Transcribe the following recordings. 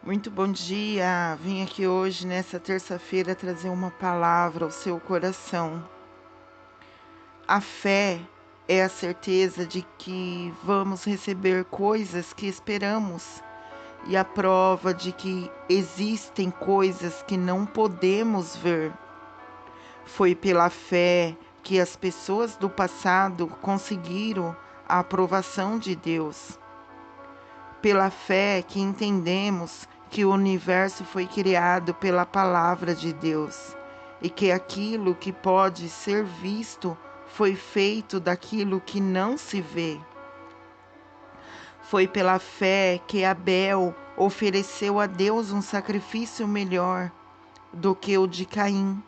Muito bom dia. Vim aqui hoje, nessa terça-feira, trazer uma palavra ao seu coração. A fé é a certeza de que vamos receber coisas que esperamos e a prova de que existem coisas que não podemos ver. Foi pela fé que as pessoas do passado conseguiram a aprovação de Deus. Pela fé que entendemos que o universo foi criado pela palavra de Deus e que aquilo que pode ser visto foi feito daquilo que não se vê. Foi pela fé que Abel ofereceu a Deus um sacrifício melhor do que o de Caim.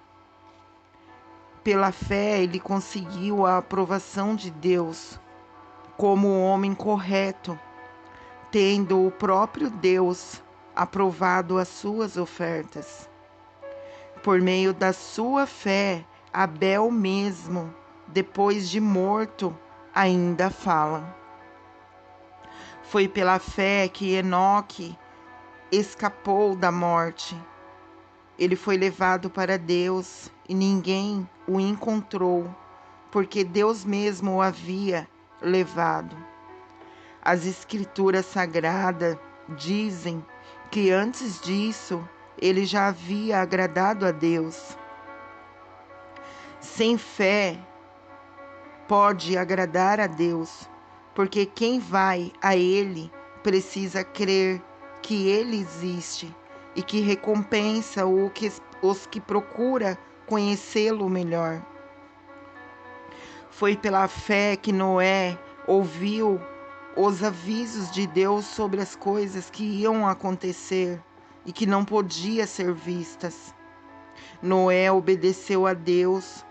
Pela fé ele conseguiu a aprovação de Deus como um homem correto, tendo o próprio Deus aprovado as suas ofertas. Por meio da sua fé, Abel mesmo, depois de morto, ainda fala. Foi pela fé que Enoque escapou da morte. Ele foi levado para Deus e ninguém o encontrou, porque Deus mesmo o havia levado. As escrituras sagradas dizem que antes disso ele já havia agradado a Deus. Sem fé pode agradar a Deus, porque quem vai a Ele precisa crer que Ele existe e que recompensa os que procura conhecê-lo melhor. Foi pela fé que Noé ouviu os avisos de Deus sobre as coisas que iam acontecer e que não podiam ser vistas. Noé obedeceu a Deus,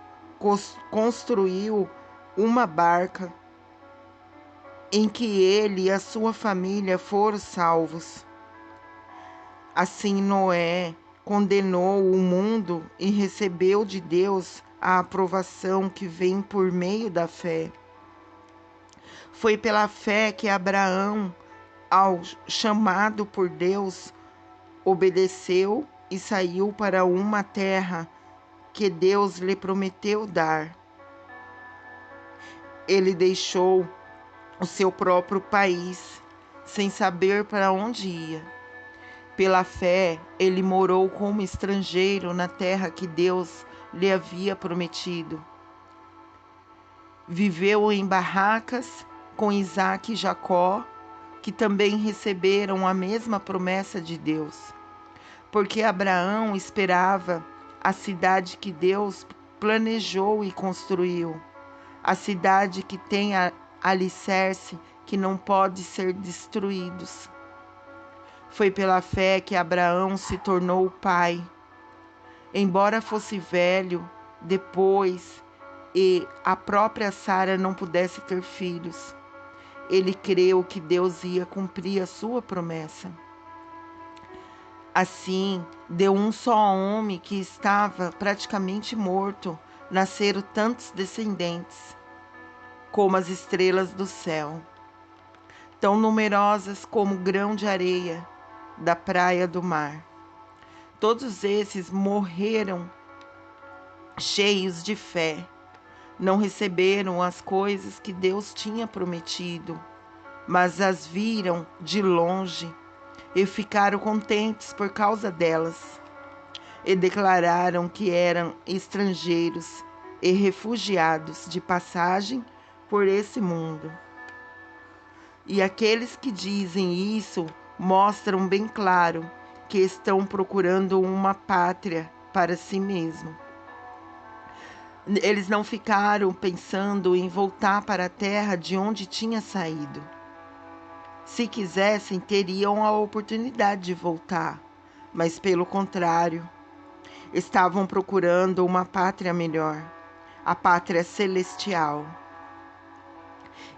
construiu uma barca em que ele e a sua família foram salvos. Assim, Noé condenou o mundo e recebeu de Deus a aprovação que vem por meio da fé. Foi pela fé que Abraão, ao chamado por Deus, obedeceu e saiu para uma terra que Deus lhe prometeu dar. Ele deixou o seu próprio país, sem saber para onde ia. Pela fé, ele morou como estrangeiro na terra que Deus lhe havia prometido. Viveu em barracas com Isaque e Jacó, que também receberam a mesma promessa de Deus. Porque Abraão esperava a cidade que Deus planejou e construiu, a cidade que tem alicerce que não pode ser destruídos. Foi pela fé que Abraão se tornou pai. Embora fosse velho, depois e a própria Sara não pudesse ter filhos, ele creu que Deus ia cumprir a sua promessa. Assim, de um só homem que estava praticamente morto, nasceram tantos descendentes, como as estrelas do céu, tão numerosas como o grão de areia da praia do mar. Todos esses morreram cheios de fé. Não receberam as coisas que Deus tinha prometido, mas as viram de longe e ficaram contentes por causa delas. E declararam que eram estrangeiros e refugiados de passagem por esse mundo. E aqueles que dizem isso mostram bem claro que estão procurando uma pátria para si mesmo. Eles não ficaram pensando em voltar para a terra de onde tinha saído. Se quisessem, teriam a oportunidade de voltar, mas pelo contrário, estavam procurando uma pátria melhor, a pátria celestial.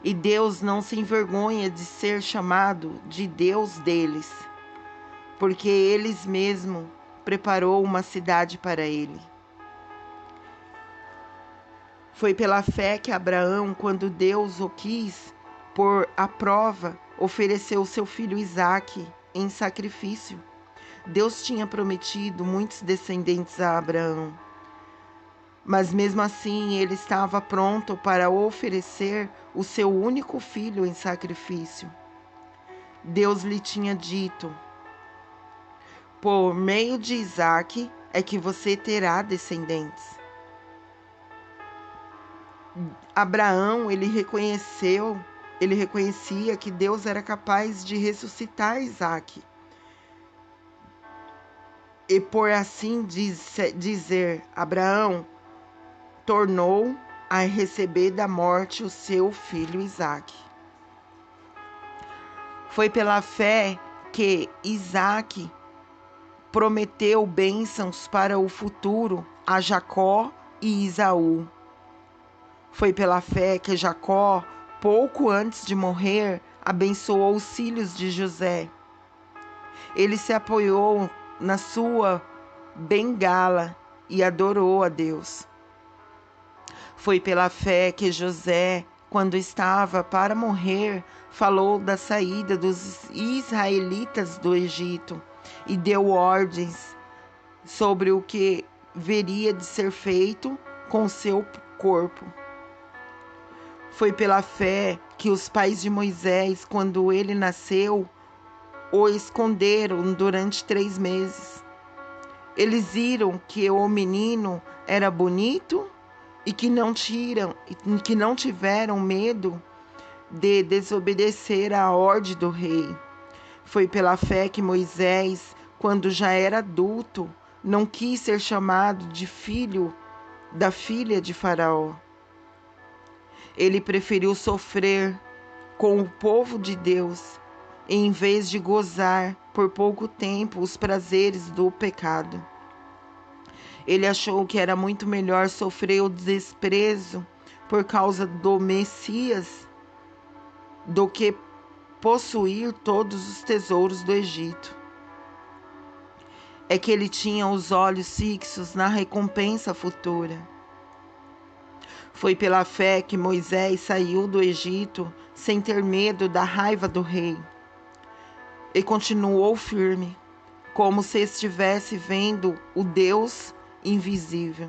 E Deus não se envergonha de ser chamado de Deus deles, porque eles mesmos preparou uma cidade para ele. Foi pela fé que Abraão, quando Deus o quis pôr à prova, ofereceu seu filho Isaque em sacrifício. Deus tinha prometido muitos descendentes a Abraão. Mas mesmo assim, ele estava pronto para oferecer o seu único filho em sacrifício. Deus lhe tinha dito: por meio de Isaque é que você terá descendentes. Abraão, ele reconhecia que Deus era capaz de ressuscitar Isaque. E por assim dizer, Abraão tornou a receber da morte o seu filho Isaque. Foi pela fé que Isaque prometeu bênçãos para o futuro a Jacó e Esaú. Foi pela fé que Jacó, pouco antes de morrer, abençoou os filhos de José. Ele se apoiou na sua bengala e adorou a Deus. Foi pela fé que José, quando estava para morrer, falou da saída dos israelitas do Egito e deu ordens sobre o que veria de ser feito com seu corpo. Foi pela fé que os pais de Moisés, quando ele nasceu, o esconderam durante 3 meses. Eles viram que o menino era bonito e que não tiveram medo de desobedecer à ordem do rei. Foi pela fé que Moisés, quando já era adulto, não quis ser chamado de filho da filha de Faraó. Ele preferiu sofrer com o povo de Deus, em vez de gozar por pouco tempo os prazeres do pecado. Ele achou que era muito melhor sofrer o desprezo por causa do Messias do que possuir todos os tesouros do Egito. É que ele tinha os olhos fixos na recompensa futura. Foi pela fé que Moisés saiu do Egito sem ter medo da raiva do rei. E continuou firme, como se estivesse vendo o Deus invisível.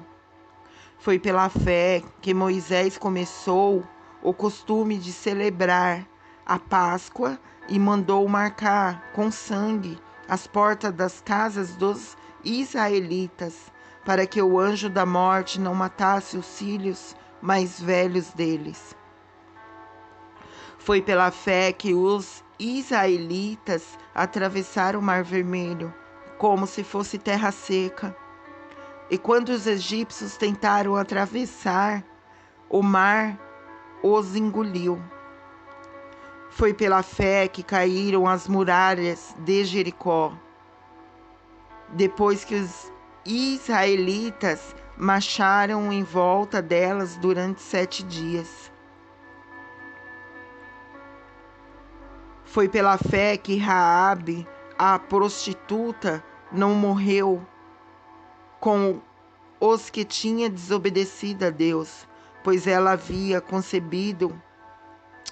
Foi pela fé que Moisés começou o costume de celebrar a Páscoa e mandou marcar com sangue as portas das casas dos israelitas, para que o anjo da morte não matasse os filhos mais velhos deles. Foi pela fé que os israelitas atravessaram o Mar Vermelho, como se fosse terra seca. E quando os egípcios tentaram atravessar, o mar os engoliu. Foi pela fé que caíram as muralhas de Jericó, depois que os israelitas marcharam em volta delas durante 7 dias. Foi pela fé que Raabe, a prostituta, não morreu com os que tinha desobedecido a Deus, pois ela havia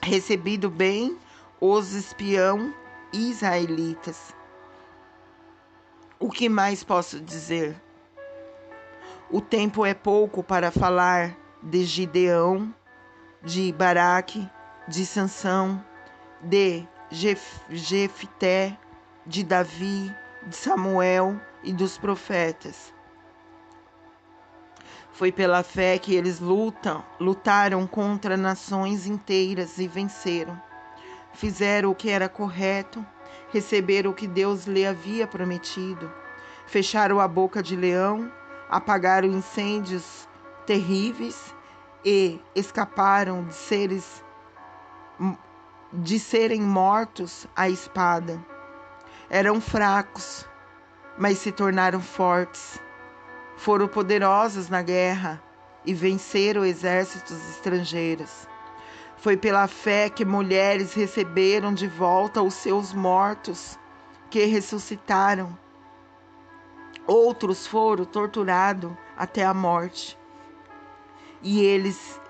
recebido bem os espião israelitas. O que mais posso dizer? O tempo é pouco para falar de Gideão, de Baraque, de Sansão, de Jefté, de Davi, de Samuel e dos profetas. Foi pela fé que eles lutaram contra nações inteiras e venceram. Fizeram o que era correto, receberam o que Deus lhe havia prometido, fecharam a boca de leão, apagaram incêndios terríveis e escaparam de serem mortos à espada. Eram fracos, mas se tornaram fortes. Foram poderosos na guerra e venceram exércitos estrangeiros. Foi pela fé que mulheres receberam de volta os seus mortos, que ressuscitaram. Outros foram torturados até a morte. E eles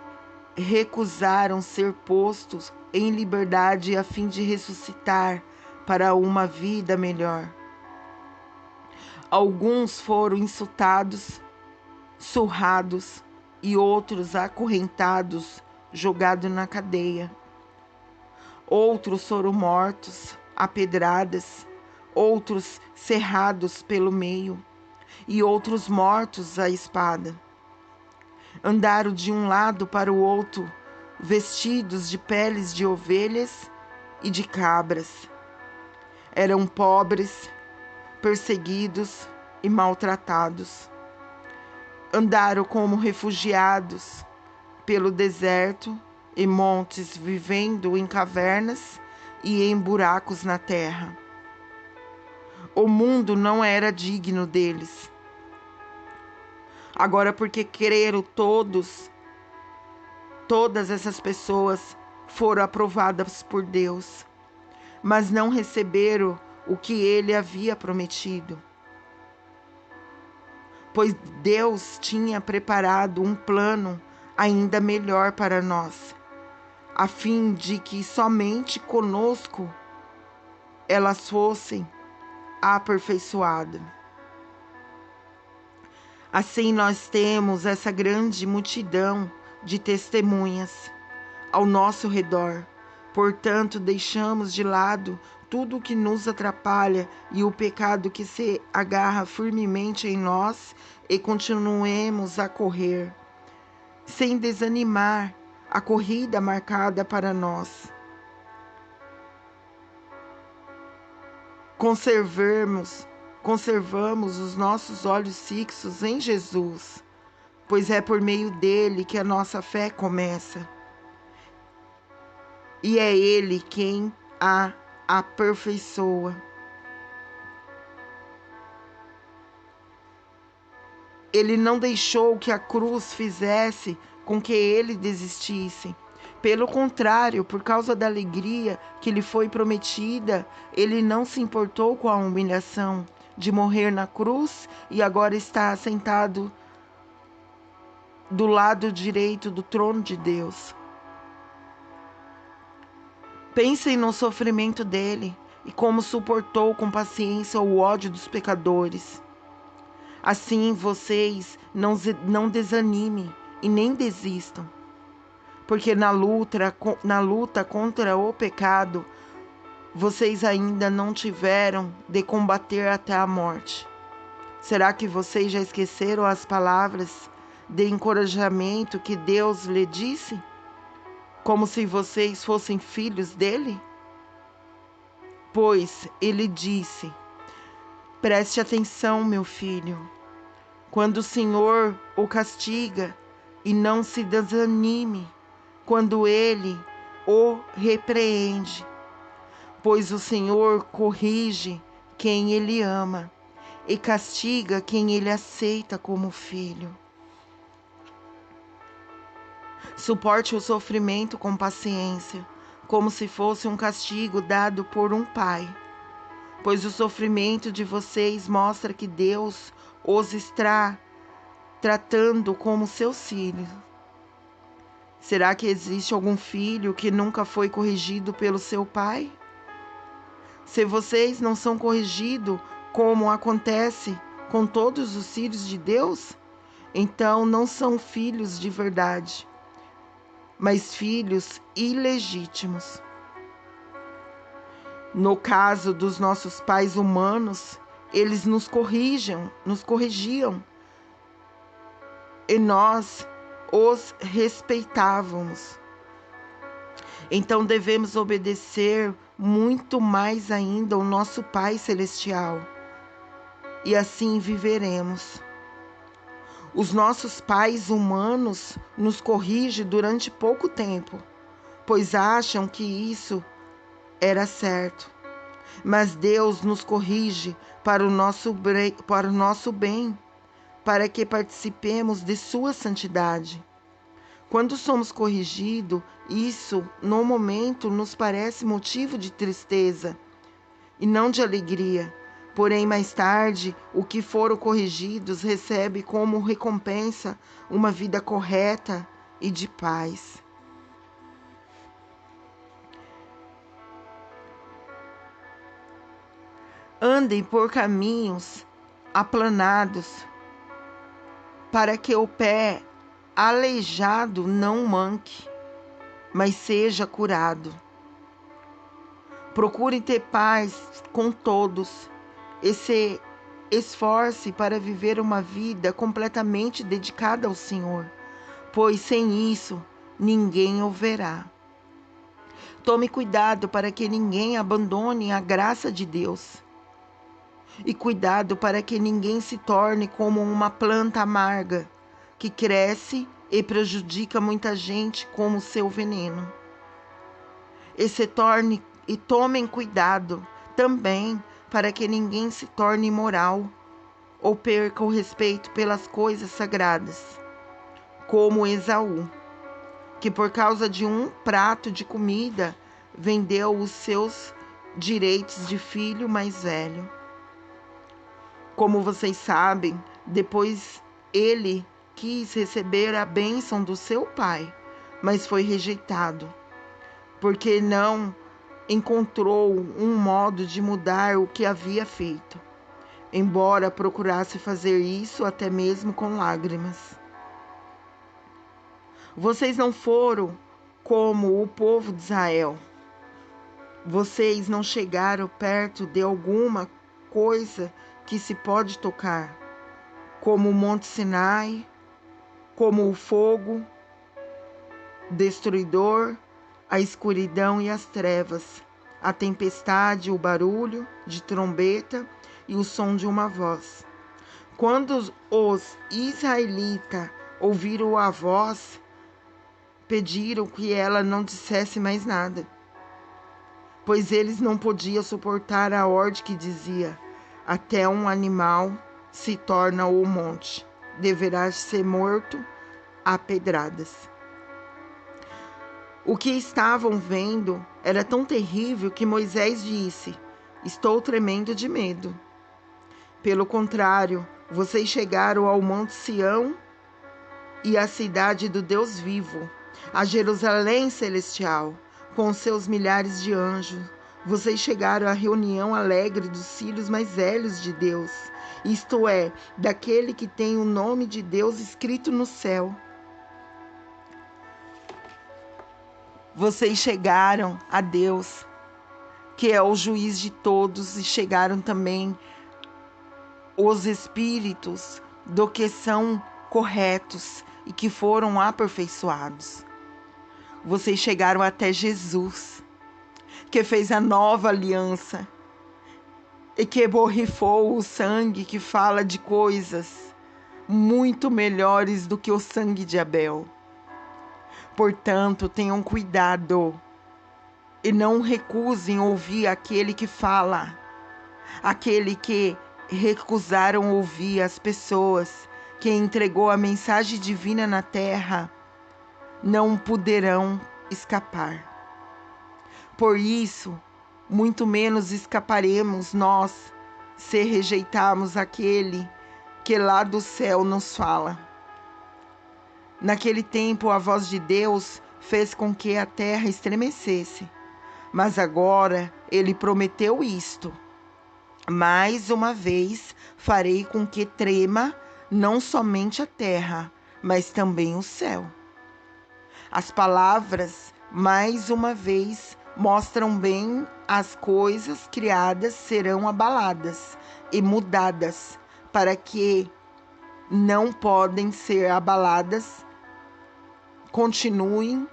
recusaram ser postos em liberdade a fim de ressuscitar para uma vida melhor. Alguns foram insultados, surrados, e outros acorrentados, jogados na cadeia. Outros foram mortos a pedradas, outros cerrados pelo meio, e outros mortos à espada. Andaram de um lado para o outro, vestidos de peles de ovelhas e de cabras. Eram pobres, perseguidos e maltratados. Andaram como refugiados pelo deserto e montes, vivendo em cavernas e em buracos na terra. O mundo não era digno deles. Agora, porque creram todas essas pessoas foram aprovadas por Deus, mas não receberam o que ele havia prometido. Pois Deus tinha preparado um plano ainda melhor para nós, a fim de que somente conosco elas fossem aperfeiçoadas. Assim nós temos essa grande multidão de testemunhas ao nosso redor. Portanto, deixamos de lado tudo o que nos atrapalha e o pecado que se agarra firmemente em nós e continuemos a correr, sem desanimar, a corrida marcada para nós. Conservamos os nossos olhos fixos em Jesus, pois é por meio dele que a nossa fé começa. E é ele quem a aperfeiçoa. Ele não deixou que a cruz fizesse com que ele desistisse. Pelo contrário, por causa da alegria que lhe foi prometida, ele não se importou com a humilhação de morrer na cruz e agora está sentado do lado direito do trono de Deus. Pensem no sofrimento dele e como suportou com paciência o ódio dos pecadores. Assim vocês não desanimem e nem desistam, porque na luta contra o pecado, vocês ainda não tiveram de combater até a morte. Será que vocês já esqueceram as palavras de encorajamento que Deus lhe disse? Como se vocês fossem filhos dele? Pois ele disse: preste atenção, meu filho. Quando o Senhor o castiga, e não se desanime quando ele o repreende, pois o Senhor corrige quem ele ama e castiga quem ele aceita como filho. Suporte o sofrimento com paciência, como se fosse um castigo dado por um pai, pois o sofrimento de vocês mostra que Deus os está tratando como seus filhos. Será que existe algum filho que nunca foi corrigido pelo seu pai? Se vocês não são corrigidos, como acontece com todos os filhos de Deus, então não são filhos de verdade, mas filhos ilegítimos. No caso dos nossos pais humanos, eles nos corrigiam, e nós os respeitávamos. Então devemos obedecer muito mais ainda ao nosso Pai Celestial, e assim viveremos. Os nossos pais humanos nos corrigem durante pouco tempo, pois acham que isso era certo. Mas Deus nos corrige para o nosso bem, para que participemos de sua santidade. Quando somos corrigidos, isso no momento nos parece motivo de tristeza e não de alegria. Porém, mais tarde, o que foram corrigidos recebe como recompensa uma vida correta e de paz. Andem por caminhos aplanados, para que o pé aleijado não manque, mas seja curado. Procure ter paz com todos e se esforce para viver uma vida completamente dedicada ao Senhor, pois sem isso ninguém o verá. Tome cuidado para que ninguém abandone a graça de Deus. E cuidado para que ninguém se torne como uma planta amarga, que cresce e prejudica muita gente como seu veneno. E tomem cuidado também para que ninguém se torne imoral ou perca o respeito pelas coisas sagradas, como Esaú, que por causa de um prato de comida vendeu os seus direitos de filho mais velho. Como vocês sabem, depois ele quis receber a bênção do seu pai, mas foi rejeitado, porque não encontrou um modo de mudar o que havia feito, embora procurasse fazer isso até mesmo com lágrimas. Vocês não foram como o povo de Israel. Vocês não chegaram perto de alguma coisa que se pode tocar, como o Monte Sinai, como o fogo destruidor, a escuridão e as trevas, a tempestade, o barulho de trombeta e o som de uma voz. Quando os israelitas ouviram a voz, pediram que ela não dissesse mais nada, pois eles não podiam suportar a ordem que dizia: até um animal se torna o monte, deverá ser morto a pedradas. O que estavam vendo era tão terrível que Moisés disse: estou tremendo de medo. Pelo contrário, vocês chegaram ao Monte Sião e à cidade do Deus vivo, a Jerusalém celestial, com seus milhares de anjos. Vocês chegaram à reunião alegre dos filhos mais velhos de Deus, isto é, daquele que tem o nome de Deus escrito no céu. Vocês chegaram a Deus, que é o juiz de todos, e chegaram também os espíritos do que são corretos e que foram aperfeiçoados. Vocês chegaram até Jesus, que fez a nova aliança e que borrifou o sangue que fala de coisas muito melhores do que o sangue de Abel. Portanto, tenham cuidado e não recusem ouvir aquele que fala, aquele que recusaram ouvir as pessoas que entregou a mensagem divina na terra, não poderão escapar. Por isso, muito menos escaparemos nós se rejeitarmos aquele que lá do céu nos fala. Naquele tempo, a voz de Deus fez com que a terra estremecesse, mas agora ele prometeu isto: mais uma vez farei com que trema não somente a terra, mas também o céu. As palavras, mais uma vez, mostram bem as coisas criadas serão abaladas e mudadas, para que não podem ser abaladas, continuem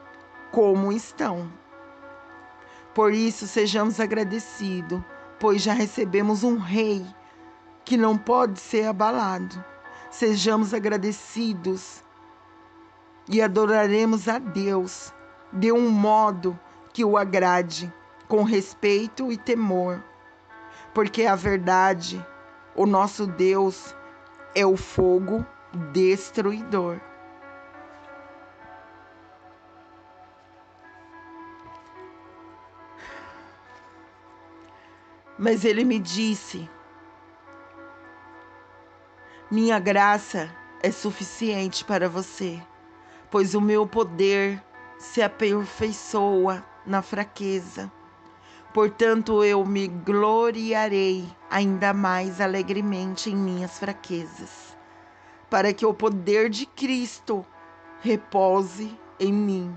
como estão. Por isso, sejamos agradecidos, pois já recebemos um rei que não pode ser abalado. Sejamos agradecidos e adoraremos a Deus de um modo que o agrade, com respeito e temor, porque a verdade, o nosso Deus, é o fogo destruidor. Mas ele me disse: minha graça é suficiente para você, pois o meu poder se aperfeiçoa na fraqueza. Portanto, eu me gloriarei ainda mais alegremente em minhas fraquezas, para que o poder de Cristo repose em mim.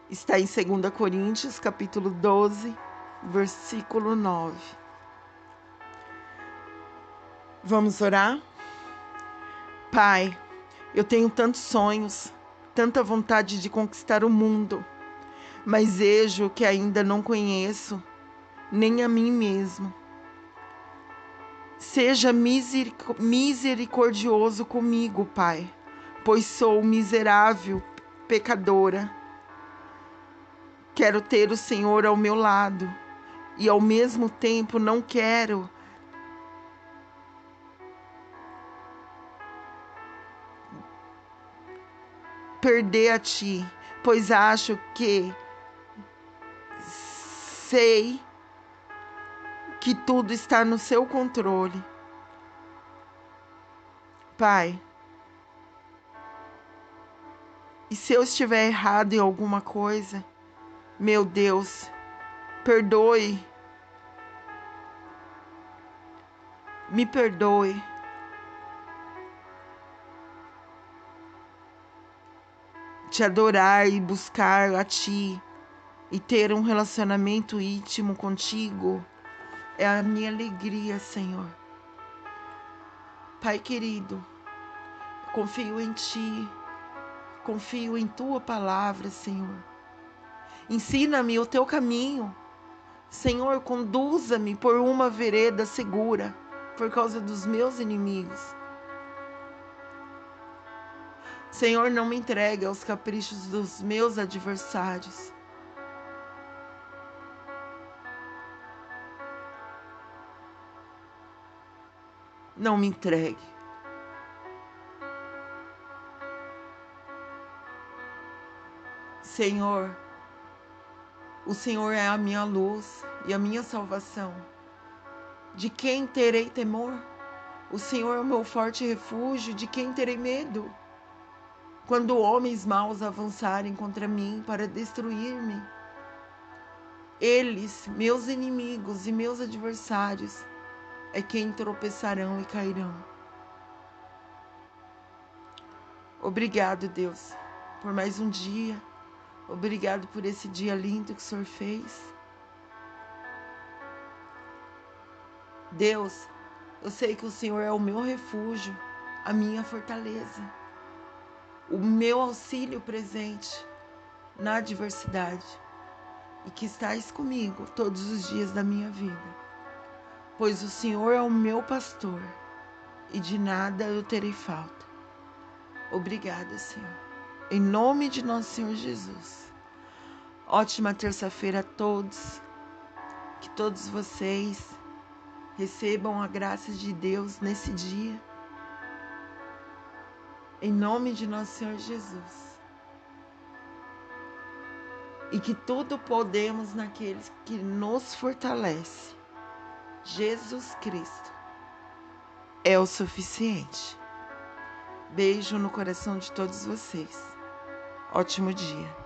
Está em 2 Coríntios, capítulo 12, versículo 9. Vamos orar? Pai, eu tenho tantos sonhos, tanta vontade de conquistar o mundo, mas vejo que ainda não conheço nem a mim mesmo. Seja misericordioso comigo, Pai, pois sou miserável, pecadora. Quero ter o Senhor ao meu lado e ao mesmo tempo não quero perder a Ti, pois acho que sei que tudo está no seu controle. Pai, e se eu estiver errado em alguma coisa, meu Deus, perdoe, me perdoe. Te adorar e buscar a Ti e ter um relacionamento íntimo contigo é a minha alegria, Senhor. Pai querido, confio em Ti, confio em Tua palavra, Senhor. Ensina-me o Teu caminho. Senhor, conduza-me por uma vereda segura, por causa dos meus inimigos. Senhor, não me entregue aos caprichos dos meus adversários. Não me entregue. Senhor, o Senhor é a minha luz e a minha salvação. De quem terei temor? O Senhor é o meu forte refúgio, de quem terei medo? Quando homens maus avançarem contra mim para destruir-me, eles, meus inimigos e meus adversários, é quem tropeçarão e cairão. Obrigado, Deus, por mais um dia. Obrigado por esse dia lindo que o Senhor fez. Deus, eu sei que o Senhor é o meu refúgio, a minha fortaleza, o meu auxílio presente na adversidade, e que estás comigo todos os dias da minha vida, pois o Senhor é o meu pastor e de nada eu terei falta. Obrigada, Senhor. Em nome de nosso Senhor Jesus. Ótima terça-feira a todos. Que todos vocês recebam a graça de Deus nesse dia. Em nome de nosso Senhor Jesus. E que tudo podemos naqueles que nos fortalece. Jesus Cristo é o suficiente. Beijo no coração de todos vocês. Ótimo dia.